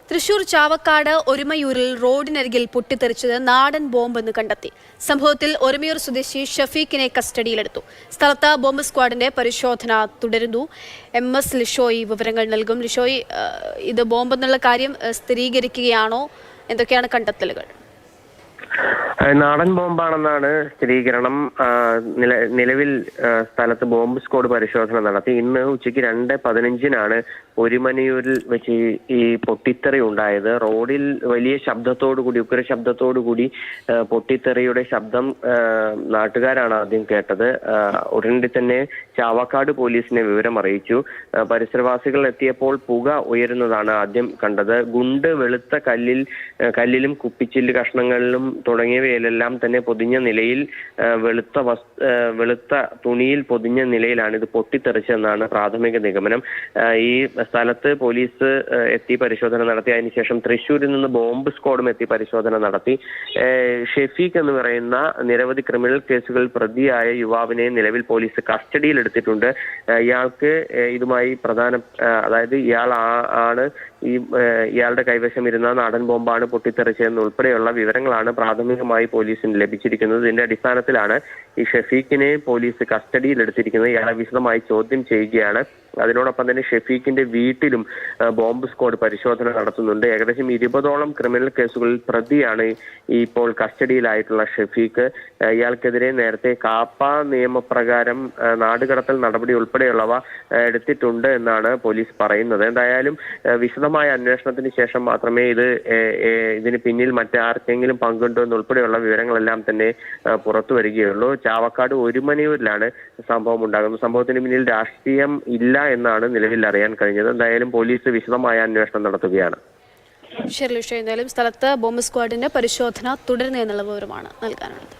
തൃശൂർ ചാവക്കാട് ഒരുമയൂരിൽ റോഡിനരികിൽ പൊട്ടിത്തെറിച്ചത് നാടൻ ബോംബെന്ന് കണ്ടെത്തി. സംഭവത്തിൽ ഒരുമയൂർ സ്വദേശി ഷഫീഖിനെ കസ്റ്റഡിയിലെടുത്തു. സ്ഥലത്ത് ബോംബ് സ്ക്വാഡിന്റെ പരിശോധന തുടരുന്നു. MS ലിഷോയി വിവരങ്ങൾ നൽകും. ലിഷോയി, ഇത് ബോംബെന്നുള്ള കാര്യം സ്ഥിരീകരിക്കുകയാണോ? എന്തൊക്കെയാണ് കണ്ടെത്തലുകൾ? നാടൻ ബോംബാണെന്നാണ് സ്ഥിരീകരണം. നിലവിൽ സ്ഥലത്ത് ബോംബ് സ്ക്വാഡ് പരിശോധന നടത്തി. ഇന്ന് ഉച്ചയ്ക്ക് 2:15 ഒരുമനയൂരിൽ വെച്ച് ഈ പൊട്ടിത്തെറി ഉണ്ടായത്. റോഡിൽ വലിയ ശബ്ദത്തോടുകൂടി, ഉഗ്ര ശബ്ദത്തോടുകൂടി പൊട്ടിത്തെറിയുടെ ശബ്ദം നാട്ടുകാരാണ് ആദ്യം കേട്ടത്. ഉടനടി തന്നെ ചാവക്കാട് പോലീസിനെ വിവരം അറിയിച്ചു. പരിസരവാസികൾ എത്തിയപ്പോൾ പുക ഉയരുന്നതാണ് ആദ്യം കണ്ടത്. ഗുണ്ട് വെളുത്ത കല്ലിലും കുപ്പിച്ചില്ല് കഷ്ണങ്ങളിലും തുടങ്ങിയവയിലെല്ലാം തന്നെ പൊതിഞ്ഞ നിലയിൽ, വെളുത്ത തുണിയിൽ പൊതിഞ്ഞ നിലയിലാണ് ഇത് പൊട്ടിത്തെറിച്ചതെന്നാണ് പ്രാഥമിക നിഗമനം. ഈ സ്ഥലത്ത് പോലീസ് എത്തി പരിശോധന നടത്തി. അതിനുശേഷം തൃശ്ശൂരിൽ നിന്ന് ബോംബ് സ്ക്വാഡും എത്തി പരിശോധന നടത്തി. ഷെഫീഖ് എന്ന് പറയുന്ന നിരവധി ക്രിമിനൽ കേസുകളിൽ പ്രതിയായ യുവാവിനെ നിലവിൽ പോലീസ് കസ്റ്റഡിയിൽ എടുത്തിട്ടുണ്ട്. ഇയാൾക്ക് ഇതുമായി അതായത് ഇയാളുടെ കൈവശം ഇരുന്ന നാടൻ ബോംബാണ് പൊട്ടിത്തെറിച്ചതെന്ന് ഉൾപ്പെടെയുള്ള വിവരങ്ങളാണ് പ്രാഥമികമായി പോലീസിന് ലഭിച്ചിരിക്കുന്നത്. ഇതിന്റെ അടിസ്ഥാനത്തിലാണ് ഈ ഷെഫീഖിനെ പോലീസ് കസ്റ്റഡിയിൽ എടുത്തിരിക്കുന്നത്. ഇയാളെ വിശദമായി ചോദ്യം ചെയ്യുകയാണ്. അതിനോടൊപ്പം തന്നെ ഷെഫീഖിന്റെ വീട്ടിലും ബോംബ് സ്ക്വാഡ് പരിശോധന നടത്തുന്നുണ്ട്. ഏകദേശം 20ഓളം ക്രിമിനൽ കേസുകളിൽ പ്രതിയാണ് ഇപ്പോൾ കസ്റ്റഡിയിലായിട്ടുള്ള ഷെഫീഖ്. ഇയാൾക്കെതിരെ നേരത്തെ കാപ്പ നിയമപ്രകാരം നാടുകടത്തൽ നടപടി ഉൾപ്പെടെയുള്ളവ എടുത്തിട്ടുണ്ട് എന്നാണ് പോലീസ് പറയുന്നത്. എന്തായാലും വിശദമായ അന്വേഷണത്തിന് ശേഷം മാത്രമേ ഇതിന് പിന്നിൽ മറ്റാർക്കെങ്കിലും പങ്കുണ്ടോ എന്നുൾപ്പെടെയുള്ള വിവരങ്ങളെല്ലാം തന്നെ പുറത്തു വരികയുള്ളൂ. ചാവക്കാട് ഒരുമനയൂരിലാണ് സംഭവം ഉണ്ടാകുന്നത്. സംഭവത്തിന് പിന്നിൽ രാഷ്ട്രീയം ഇല്ല എന്നാണ് നിലവിൽ അറിയാൻ കഴിഞ്ഞത്. എന്തായാലും പോലീസ് വിശദമായ അന്വേഷണം നടത്തുകയാണ്. ശരി ലിഷോ, എന്തായാലും സ്ഥലത്ത് ബോംബ് സ്ക്വാഡിന്റെ പരിശോധന തുടരുന്നു എന്നുള്ള വിവരമാണ് നൽകാനുള്ളത്.